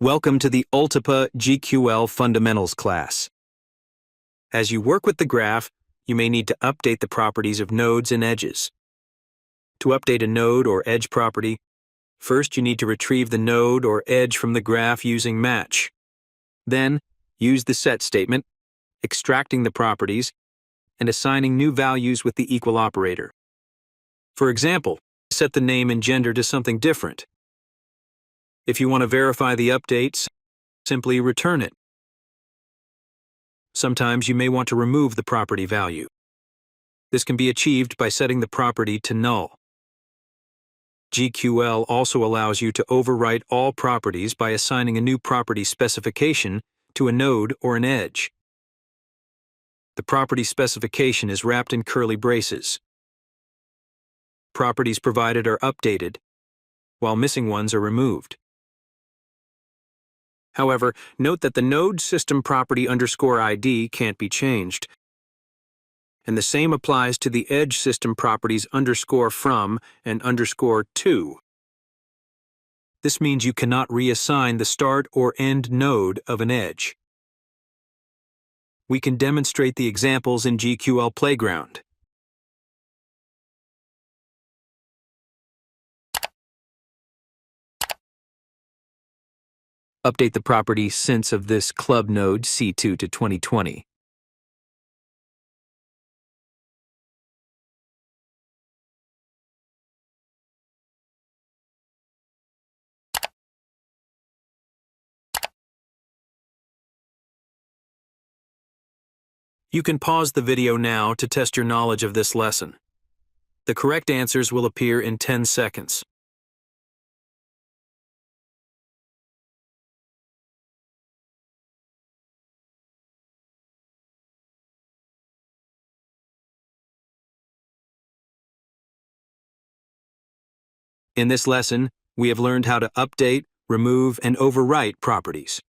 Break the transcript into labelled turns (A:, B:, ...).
A: Welcome to the Ultipa GQL Fundamentals class. As you work with the graph, you may need to update the properties of nodes and edges. To update a node or edge property, first you need to retrieve the node or edge from the graph using match. Then, use the set statement, extracting the properties, and assigning new values with the equal operator. For example, set the name and gender to something different. If you want to verify the updates, simply return it. Sometimes you may want to remove the property value. This can be achieved by setting the property to null. GQL also allows you to overwrite all properties by assigning a new property specification to a node or an edge. The property specification is wrapped in curly braces. Properties provided are updated, while missing ones are removed. However, note that the node system property _ID can't be changed, and the same applies to the edge system properties _from and _to. This means you cannot reassign the start or end node of an edge. We can demonstrate the examples in GQL Playground. Update the property since of this club node C2 to 2020. You can pause the video now to test your knowledge of this lesson. The correct answers will appear in 10 seconds. In this lesson, we have learned how to update, remove, and overwrite properties.